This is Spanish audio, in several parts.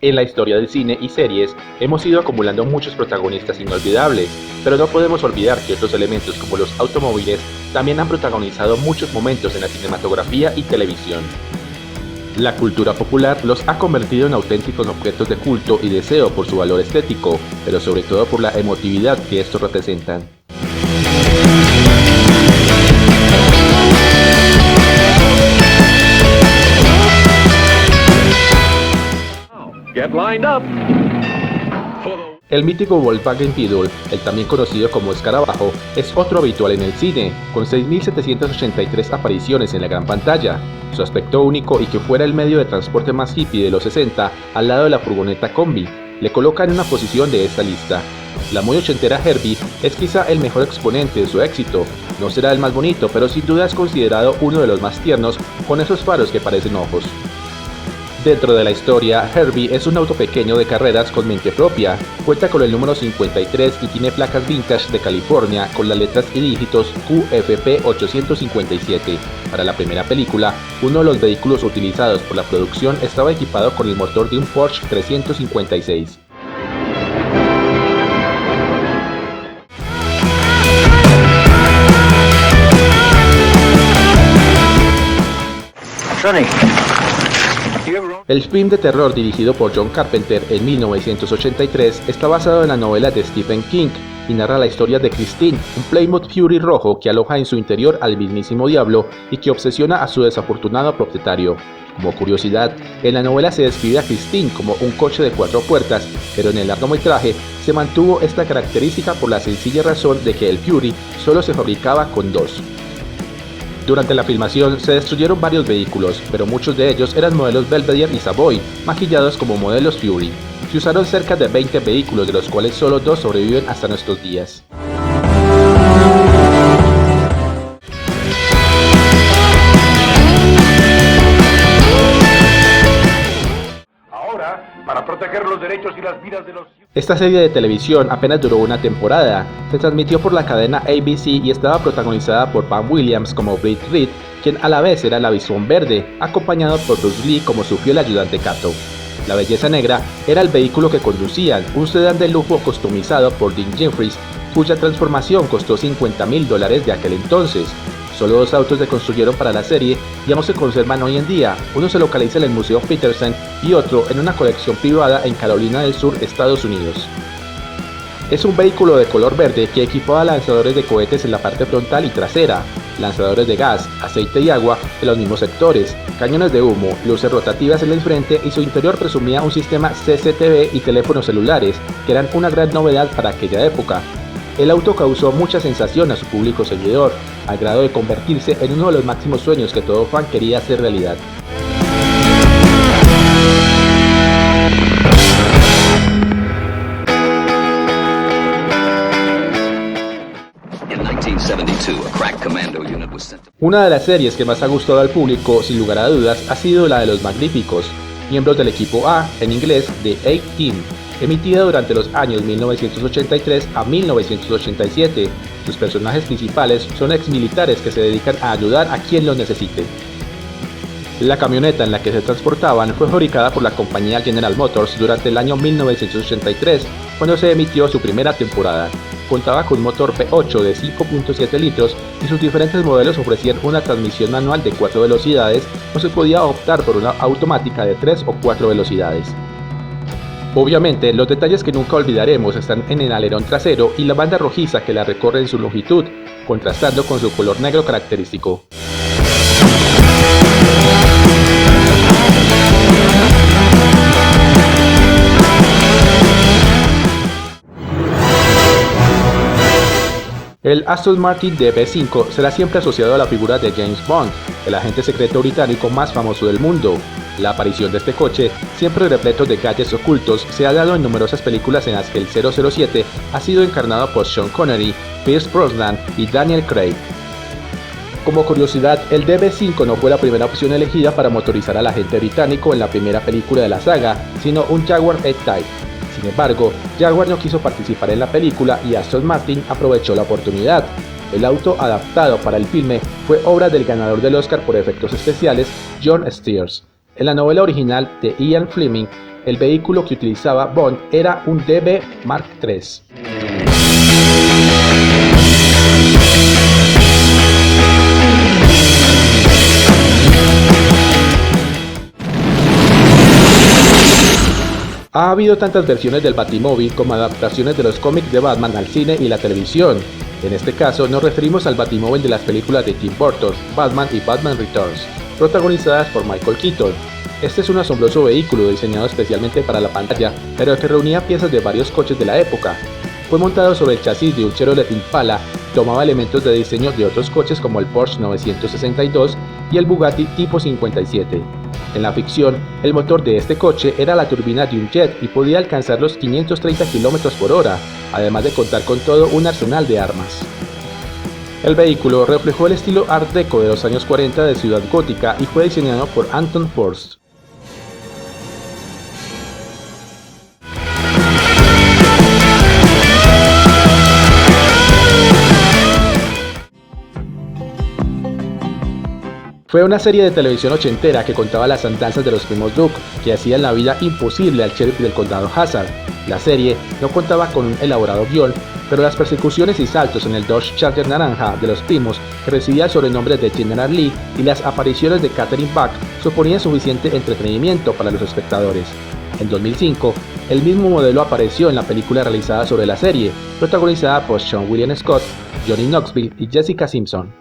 En la historia del cine y series hemos ido acumulando muchos protagonistas inolvidables, pero no podemos olvidar que otros elementos como los automóviles también han protagonizado muchos momentos en la cinematografía y televisión. La cultura popular los ha convertido en auténticos objetos de culto y deseo por su valor estético, pero sobre todo por la emotividad que estos representan. Get lined up. El mítico Volkswagen Beetle, el también conocido como Escarabajo, es otro habitual en el cine, con 6.783 apariciones en la gran pantalla. Su aspecto único y que fuera el medio de transporte más hippie de los 60, al lado de la furgoneta combi, le coloca en una posición de esta lista. La muy ochentera Herbie es quizá el mejor exponente de su éxito. No será el más bonito, pero sin duda es considerado uno de los más tiernos, con esos faros que parecen ojos. Dentro de la historia, Herbie es un auto pequeño de carreras con mente propia, cuenta con el número 53 y tiene placas vintage de California con las letras y dígitos QFP 857. Para la primera película, uno de los vehículos utilizados por la producción estaba equipado con el motor de un Porsche 356. Sonic. El film de terror dirigido por John Carpenter en 1983 está basado en la novela de Stephen King y narra la historia de Christine, un Plymouth Fury rojo que aloja en su interior al mismísimo diablo y que obsesiona a su desafortunado propietario. Como curiosidad, en la novela se describe a Christine como un coche de 4 puertas, pero en el largometraje se mantuvo esta característica por la sencilla razón de que el Fury solo se fabricaba con 2. Durante la filmación se destruyeron varios vehículos, pero muchos de ellos eran modelos Belvedere y Savoy, maquillados como modelos Fury. Se usaron cerca de 20 vehículos, de los cuales solo 2 sobreviven hasta nuestros días. Ahora, para proteger los derechos y las vidas de los... Esta serie de televisión apenas duró una temporada, se transmitió por la cadena ABC y estaba protagonizada por Pam Williams como Britt Reed, quien a la vez era la Visión Verde, acompañado por Bruce Lee como su fiel ayudante Kato. La Belleza Negra era el vehículo que conducían, un sedán de lujo customizado por Dean Jeffries, cuya transformación costó $50.000 de aquel entonces. Solo 2 autos se construyeron para la serie y ambos se conservan hoy en día. Uno se localiza en el Museo Petersen y otro en una colección privada en Carolina del Sur, Estados Unidos. Es un vehículo de color verde que equipaba lanzadores de cohetes en la parte frontal y trasera, lanzadores de gas, aceite y agua en los mismos sectores, cañones de humo, luces rotativas en el frente y su interior presumía un sistema CCTV y teléfonos celulares, que eran una gran novedad para aquella época. El auto causó mucha sensación a su público seguidor, al grado de convertirse en uno de los máximos sueños que todo fan quería hacer realidad. Una de las series que más ha gustado al público, sin lugar a dudas, ha sido la de Los Magníficos, miembros del equipo A, en inglés, de A-Team, emitida durante los años 1983 a 1987. Sus personajes principales son exmilitares que se dedican a ayudar a quien los necesite. La camioneta en la que se transportaban fue fabricada por la compañía General Motors durante el año 1983, cuando se emitió su primera temporada. Contaba con un motor V8 de 5.7 litros y sus diferentes modelos ofrecían una transmisión manual de 4 velocidades o se podía optar por una automática de 3 o 4 velocidades. Obviamente, los detalles que nunca olvidaremos están en el alerón trasero y la banda rojiza que la recorre en su longitud, contrastando con su color negro característico. El Aston Martin DB5 será siempre asociado a la figura de James Bond, el agente secreto británico más famoso del mundo. La aparición de este coche, siempre repleto de gadgets ocultos, se ha dado en numerosas películas en las que el 007 ha sido encarnado por Sean Connery, Pierce Brosnan y Daniel Craig. Como curiosidad, el DB5 no fue la primera opción elegida para motorizar al agente británico en la primera película de la saga, sino un Jaguar E-Type. Sin embargo, Jaguar no quiso participar en la película y Aston Martin aprovechó la oportunidad. El auto adaptado para el filme fue obra del ganador del Oscar por efectos especiales, John Steers. En la novela original de Ian Fleming, El vehículo que utilizaba Bond era un DB Mark III. Ha habido tantas versiones del Batimóvil como adaptaciones de los cómics de Batman al cine y la televisión. En este caso nos referimos al Batimóvil de las películas de Tim Burton, Batman y Batman Returns, protagonizadas por Michael Keaton. Este es un asombroso vehículo diseñado especialmente para la pantalla, pero que reunía piezas de varios coches de la época. Fue montado sobre el chasis de un Chevrolet Impala, tomaba elementos de diseño de otros coches como el Porsche 962 y el Bugatti Tipo 57. En la ficción, el motor de este coche era la turbina de un jet y podía alcanzar los 530 km por hora, además de contar con todo un arsenal de armas. El vehículo reflejó el estilo Art Deco de los años 40 de Ciudad Gótica y fue diseñado por Anton Forst. Fue una serie de televisión ochentera que contaba las andanzas de los primos Duke, que hacían la vida imposible al sheriff del condado Hazard. La serie no contaba con un elaborado guión, pero las persecuciones y saltos en el Dodge Charger naranja de los primos, que recibía el sobrenombre de General Lee, y las apariciones de Catherine Bach suponían suficiente entretenimiento para los espectadores. En 2005, el mismo modelo apareció en la película realizada sobre la serie, protagonizada por Sean William Scott, Johnny Knoxville y Jessica Simpson.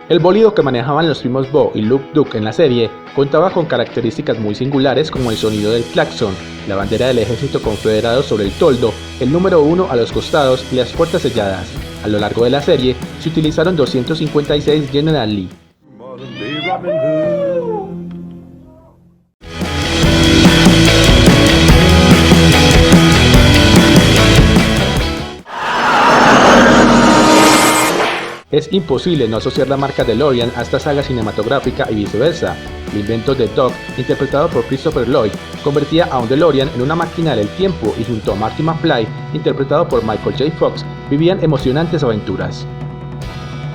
El bólido que manejaban los primos Bo y Luke Duke en la serie contaba con características muy singulares como el sonido del claxon, la bandera del ejército confederado sobre el toldo, el número 1 a los costados y las puertas selladas. A lo largo de la serie se utilizaron 256 General Lee. Es imposible no asociar la marca DeLorean a esta saga cinematográfica y viceversa. El invento de Doc, interpretado por Christopher Lloyd, convertía a un DeLorean en una máquina del tiempo y junto a Marty McFly, interpretado por Michael J. Fox, vivían emocionantes aventuras.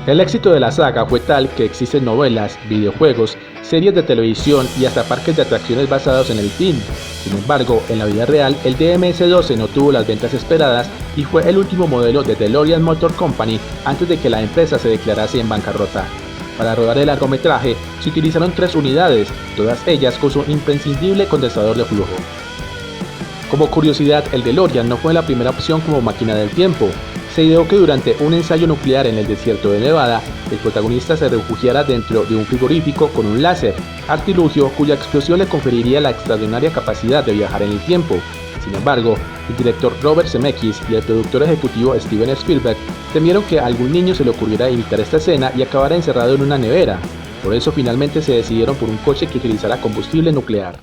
El éxito de la saga fue tal que existen novelas, videojuegos, series de televisión y hasta parques de atracciones basados en el film. Sin embargo, en la vida real, el DMS-12 no tuvo las ventas esperadas y fue el último modelo de DeLorean Motor Company antes de que la empresa se declarase en bancarrota. Para rodar el largometraje, se utilizaron 3 unidades, todas ellas con su imprescindible condensador de flujo. Como curiosidad, el DeLorean no fue la primera opción como máquina del tiempo. Se ideó que durante un ensayo nuclear en el desierto de Nevada, el protagonista se refugiara dentro de un frigorífico con un láser, artilugio cuya explosión le conferiría la extraordinaria capacidad de viajar en el tiempo. Sin embargo, el director Robert Zemeckis y el productor ejecutivo Steven Spielberg temieron que a algún niño se le ocurriera imitar esta escena y acabara encerrado en una nevera. Por eso finalmente se decidieron por un coche que utilizara combustible nuclear.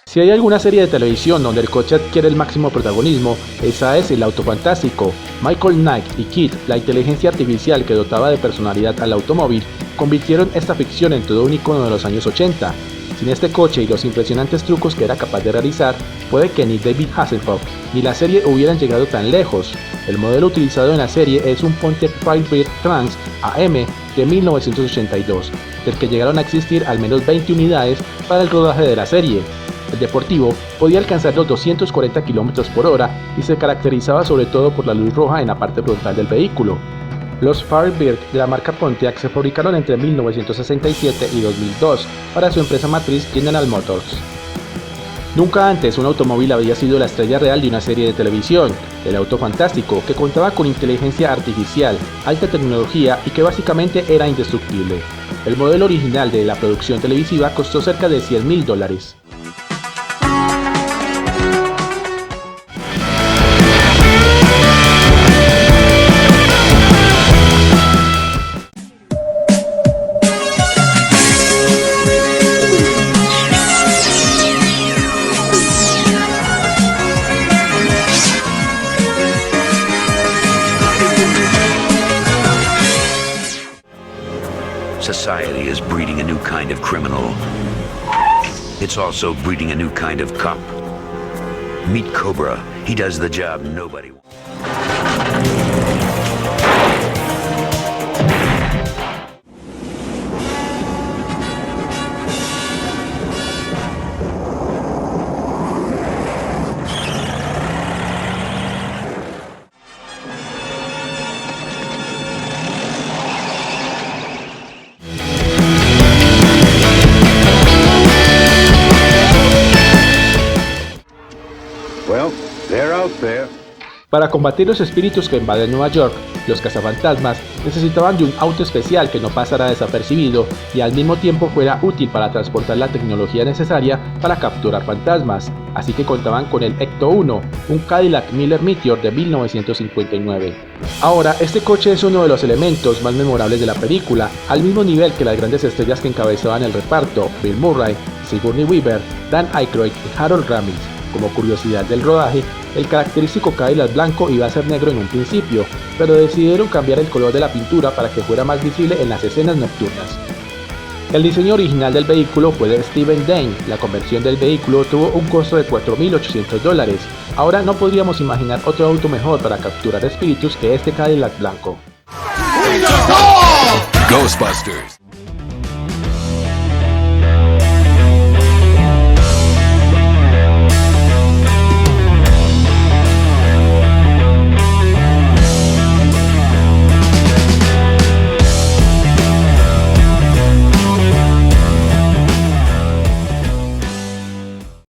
Si hay alguna serie de televisión donde el coche adquiere el máximo protagonismo, esa es El Auto Fantástico. Michael Knight y KITT, la inteligencia artificial que dotaba de personalidad al automóvil, convirtieron esta ficción en todo un icono de los años 80. Sin este coche y los impresionantes trucos que era capaz de realizar, puede que ni David Hasselhoff ni la serie hubieran llegado tan lejos. El modelo utilizado en la serie es un Pontiac Firebird Trans AM de 1982, del que llegaron a existir al menos 20 unidades para el rodaje de la serie. El deportivo podía alcanzar los 240 km por hora y se caracterizaba sobre todo por la luz roja en la parte frontal del vehículo. Los Firebird de la marca Pontiac se fabricaron entre 1967 y 2002 para su empresa matriz General Motors. Nunca antes un automóvil había sido la estrella real de una serie de televisión, El Auto Fantástico, que contaba con inteligencia artificial, alta tecnología y que básicamente era indestructible. El modelo original de la producción televisiva costó cerca de $100,000. Society is breeding a new kind of criminal. It's also breeding a new kind of cop. Meet Cobra, He does the job nobody wants. Well, they're out there. Para combatir los espíritus que invaden Nueva York, los cazafantasmas necesitaban de un auto especial que no pasara desapercibido y al mismo tiempo fuera útil para transportar la tecnología necesaria para capturar fantasmas, así que contaban con el Ecto-1, un Cadillac Miller Meteor de 1959. Ahora, este coche es uno de los elementos más memorables de la película, al mismo nivel que las grandes estrellas que encabezaban el reparto, Bill Murray, Sigourney Weaver, Dan Aykroyd y Harold Ramis. Como curiosidad del rodaje, el característico Cadillac blanco iba a ser negro en un principio, pero decidieron cambiar el color de la pintura para que fuera más visible en las escenas nocturnas. El diseño original del vehículo fue de Steven Dane. La conversión del vehículo tuvo un costo de $4.800. Ahora no podríamos imaginar otro auto mejor para capturar espíritus que este Cadillac blanco. Ghostbusters.